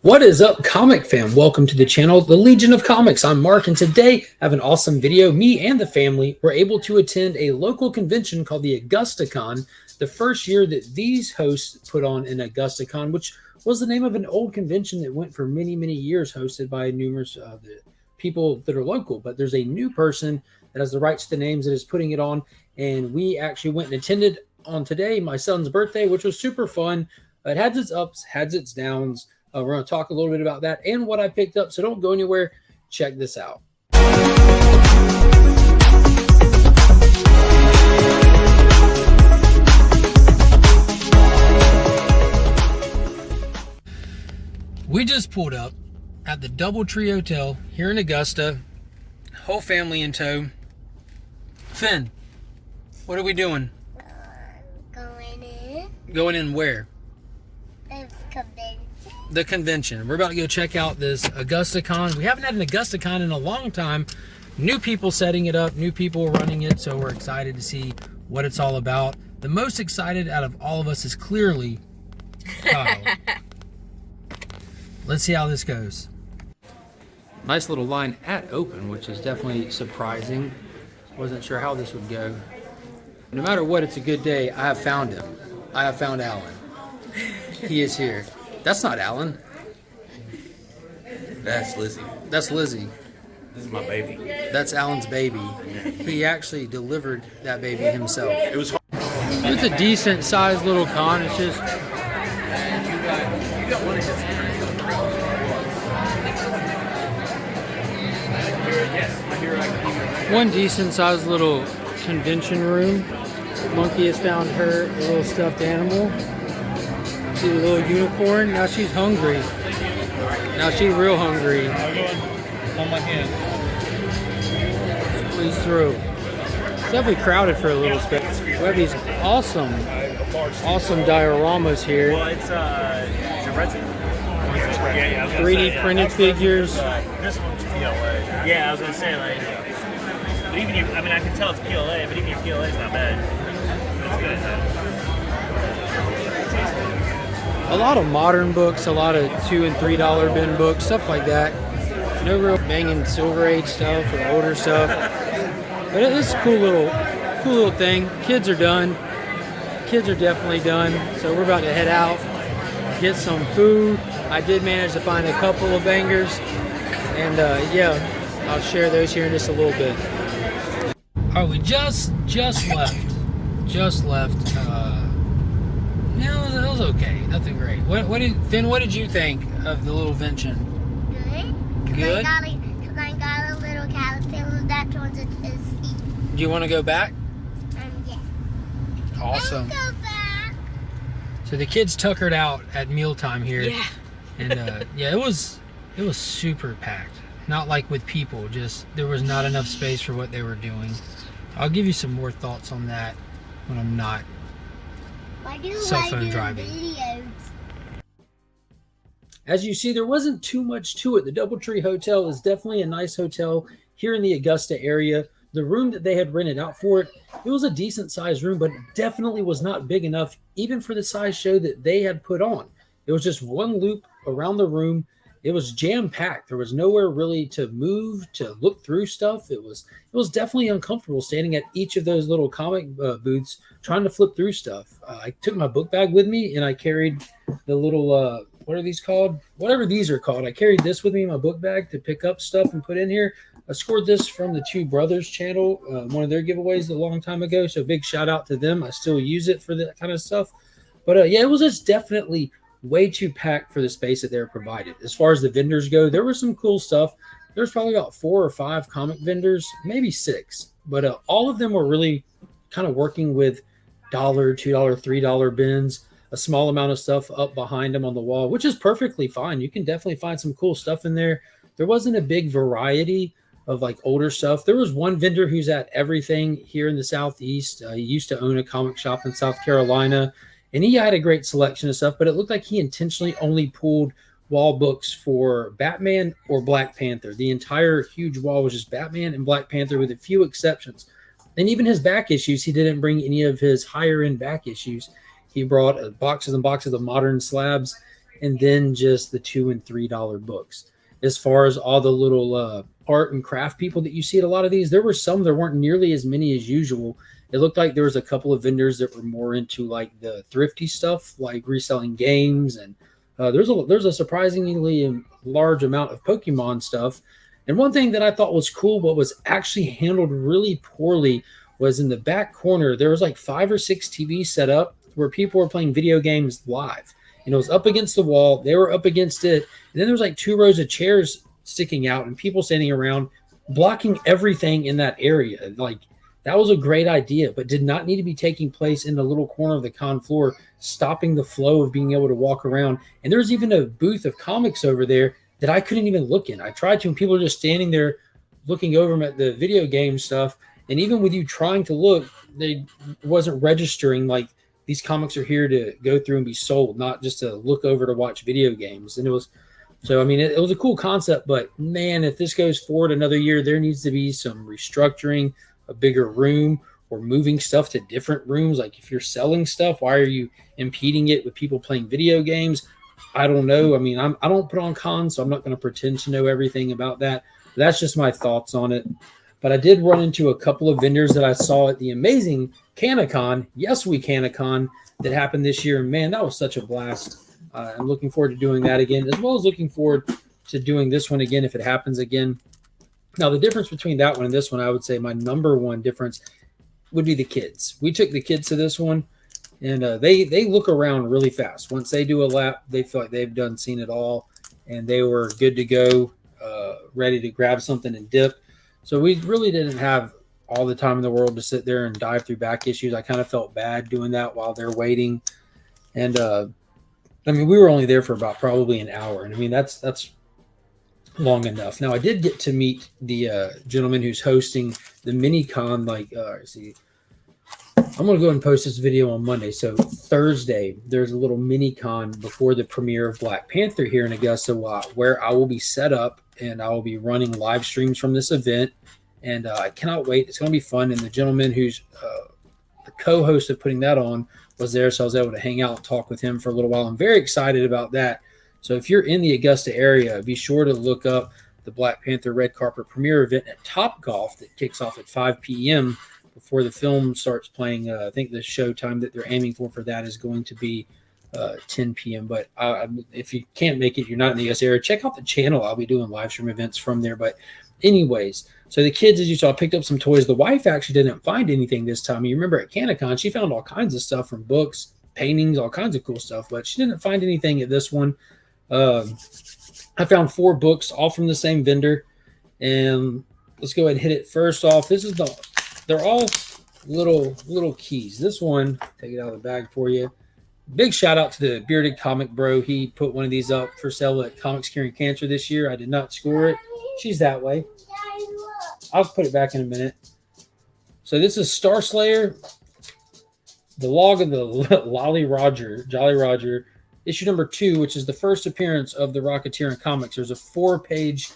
What is up, comic fam? Welcome to the channel, the Legion of Comics. I'm Mark, and today I have an awesome video. Me and the family were able to attend a local convention called the Augusta Con, the first year that these hosts put on an Augusta Con, which was the name of an old convention that went for many, many years, hosted by numerous the people that are local. But there's a new person that has the rights to the names that is putting it on, and we actually went and attended on today, my son's birthday, which was super fun. It had its ups, had its downs. We're going to talk a little bit about that and what I picked up, so don't go anywhere. Check this out. We just pulled up at the Doubletree Hotel here in Augusta, whole family in tow. Finn, what are we doing? Going in. Going in where? The convention. The convention. We're about to go check out this Augusta Con. We haven't had an Augusta Con in a long time. New people setting it up, new people running it, so we're excited to see what it's all about. The most excited out of all of us is clearly Kyle. Let's see how this goes. Nice little line at open, which is definitely surprising. Wasn't sure how this would go. No matter what, it's a good day. I have found him. I have found Alan. He is here. That's not Alan. That's Lizzie. That's Lizzie. This is my baby. That's Alan's baby. He actually delivered that baby himself. It was hard. It's a decent sized little con. It's just one decent sized little convention room. Monkey has found her a little stuffed animal. See the little unicorn. Now she's hungry. Now she's real hungry. On my hand. Squeeze through. It's definitely crowded for a little space. We have these awesome dioramas here. Well, it's a resin. Yeah, 3D printed figures. This one's PLA. Yeah, I was gonna say but even I mean, I can tell it's PLA, but even your PLA is not bad. It's good. A lot of modern books, a lot of $2 and $3 bin books, stuff like that. No real banging Silver Age stuff or older stuff. But it's a cool little thing. Kids are done. Kids are definitely done. So we're about to head out, get some food. I did manage to find a couple of bangers, and yeah, I'll share those here in just a little bit. All right, we just left. Just left. Yeah, it was okay. Nothing great. Finn, what did you think of the little convention? Good. Good? Because I got a little caterpillar that turns into a seat. Do you want to go back? Yeah. Awesome. Let's go back. So the kids tuckered out at mealtime here. Yeah. And yeah, it was super packed. Not like with people, just there was not enough space for what they were doing. I'll give you some more thoughts on that when I'm not cell phone driving. Videos. As you see, there wasn't too much to it. The Doubletree Hotel is definitely a nice hotel here in the Augusta area. The room that they had rented out for it, it was a decent sized room, but it definitely was not big enough even for the size show that they had put on. It was just one loop around the room. It was jam-packed. There was nowhere really to move, to look through stuff. It was definitely uncomfortable standing at each of those little comic booths trying to flip through stuff. I took my book bag with me, and I carried the little, what are these called? Whatever these are called. I carried this with me in my book bag to pick up stuff and put in here. I scored this from the Two Brothers channel, one of their giveaways a long time ago, so big shout out to them. I still use it for that kind of stuff. But yeah, it was just definitely way too packed for the space that they're provided. As far as the vendors go, there was some cool stuff. There's probably about 4 or 5 comic vendors, maybe 6, but all of them were really kind of working with $1, $2, $3 bins, a small amount of stuff up behind them on the wall, which is perfectly fine. You can definitely find some cool stuff in there. There wasn't a big variety of like older stuff. There was one vendor who's at everything here in the Southeast. He used to own a comic shop in South Carolina, and he had a great selection of stuff, but it looked like he intentionally only pulled wall books for Batman or Black Panther. The entire huge wall was just Batman and Black Panther with a few exceptions. And even his back issues, he didn't bring any of his higher end back issues. He brought boxes and boxes of modern slabs and then just the $2 and $3 books. As far as all the little art and craft people that you see at a lot of these, there were some, there weren't nearly as many as usual. It looked like there was a couple of vendors that were more into like the thrifty stuff, like reselling games, and there's a surprisingly large amount of Pokemon stuff. And one thing that I thought was cool, but was actually handled really poorly, was in the back corner. There was like 5 or 6 TVs set up where people were playing video games live. And it was up against the wall. They were up against it. And then there was like 2 rows of chairs sticking out and people standing around blocking everything in that area. Like, that was a great idea, but did not need to be taking place in the little corner of the con floor, stopping the flow of being able to walk around. And there was even a booth of comics over there that I couldn't even look in. I tried to, and people were just standing there looking over them at the video game stuff. And even with you trying to look, they wasn't registering like these comics are here to go through and be sold, not just to look over to watch video games. And it was, so I mean, it was a cool concept, but man, if this goes forward another year, there needs to be some restructuring, a bigger room, or moving stuff to different rooms. Like if you're selling stuff, why are you impeding it with people playing video games? I don't know. I mean, I don't put on cons, so I'm not going to pretend to know everything about that. That's just my thoughts on it. But I did run into a couple of vendors that I saw at the amazing Canacon, Yes We Canacon, that happened this year. And man, that was such a blast. I'm looking forward to doing that again, as well as looking forward to doing this one again if it happens again. Now, the difference between that one and this one, I would say my number one difference would be the kids. We took the kids to this one, and they look around really fast. Once they do a lap, they feel like they've seen it all, and they were good to go, ready to grab something and dip. So we really didn't have all the time in the world to sit there and dive through back issues. I kind of felt bad doing that while they're waiting. And I mean, we were only there for about probably an hour. And I mean, that's long enough. Now, I did get to meet the gentleman who's hosting the mini con. Like, see, I'm going to go and post this video on Monday. So Thursday, there's a little mini con before the premiere of Black Panther here in Augusta, where I will be set up and I will be running live streams from this event. And I cannot wait. It's going to be fun. And the gentleman who's the co-host of putting that on was there, so I was able to hang out and talk with him for a little while. I'm very excited about that. So if you're in the Augusta area, be sure to look up the Black Panther Red Carpet premiere event at Top Golf that kicks off at 5 p.m. before the film starts playing. I think the show time that they're aiming for that is going to be 10 p.m. But if you can't make it, you're not in the Augusta area, check out the channel. I'll be doing live stream events from there. But anyways, so the kids, as you saw, picked up some toys. The wife actually didn't find anything this time. You remember at Canacon, she found all kinds of stuff from books, paintings, all kinds of cool stuff, but she didn't find anything at this one. I found 4 books, all from the same vendor. And let's go ahead and hit it. First off, they're all little keys. This one, take it out of the bag for you. Big shout out to the Bearded Comic Bro. He put one of these up for sale at Comics Curing Cancer this year. I did not score it. She's that way. I'll put it back in a minute. So this is Star Slayer, the log of the Jolly Roger, issue number 2, which is the first appearance of the Rocketeer in comics. There's a 4-page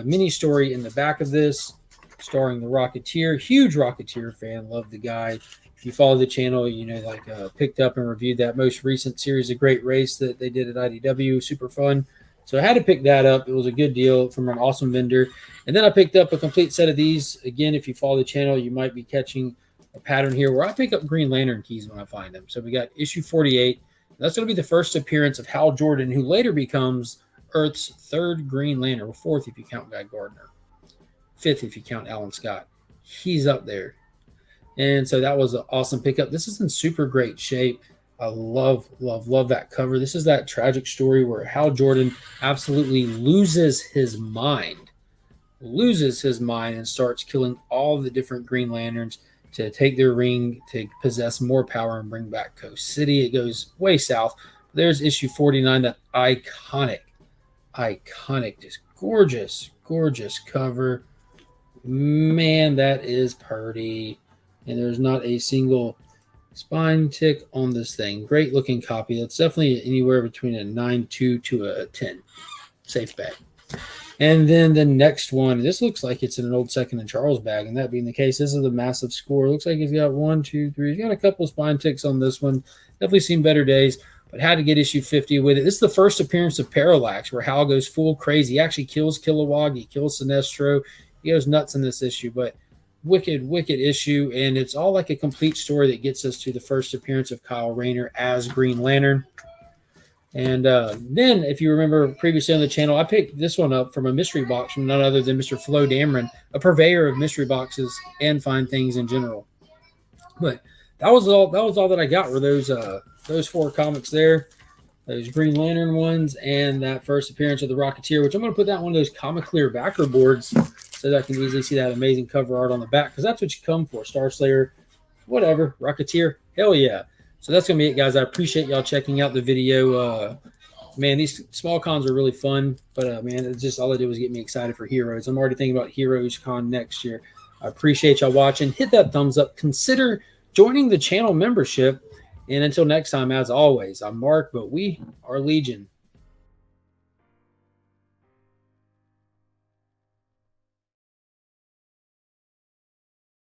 mini story in the back of this, starring the Rocketeer. Huge Rocketeer fan, love the guy. If you follow the channel, you know, picked up and reviewed that most recent series, A Great Race, that they did at IDW, super fun. So I had to pick that up. It was a good deal from an awesome vendor. And then I picked up a complete set of these. Again, if you follow the channel, you might be catching a pattern here where I pick up Green Lantern keys when I find them. So we got issue 48. That's going to be the first appearance of Hal Jordan, who later becomes Earth's 3rd Green Lantern, or 4th if you count Guy Gardner, 5th if you count Alan Scott. He's up there. And so that was an awesome pickup. This is in super great shape. I love that cover. This is that tragic story where Hal Jordan absolutely loses his mind and starts killing all the different Green Lanterns to take their ring, to possess more power and bring back Coast City. It goes way south. There's issue 49, that iconic, just gorgeous cover. Man, that is pretty. And there's not a single spine tick on this thing. Great looking copy. That's definitely anywhere between a 9.2 to a 10. Safe bet. And then the next one, this looks like it's in an old Second and Charles bag, and that being the case, this is a massive score. Looks like he's got 1, 2, 3. He's got a couple spine ticks on this one. Definitely seen better days. but had to get issue 50 with it. This is the first appearance of Parallax, where Hal goes full crazy. He actually kills Kilowog. He kills Sinestro. He goes nuts in this issue, but wicked issue, and it's all like a complete story that gets us to the first appearance of Kyle Rayner as Green Lantern. And then, if you remember previously on the channel, I picked this one up from a mystery box from none other than Mr. Flo Dameron, a purveyor of mystery boxes and fine things in general. But that was all that I got were those 4 comics there, those Green Lantern ones, and that first appearance of the Rocketeer, which I'm going to put that on one of those Comic Clear backer boards so that I can easily see that amazing cover art on the back, because that's what you come for. Star Slayer, whatever, Rocketeer, hell yeah. So that's going to be it, guys. I appreciate y'all checking out the video. Man, these small cons are really fun, but man, it's just all it did was get me excited for Heroes. I'm already thinking about Heroes Con next year. I appreciate y'all watching. Hit that thumbs up. Consider joining the channel membership. And until next time, as always, I'm Mark, but we are Legion.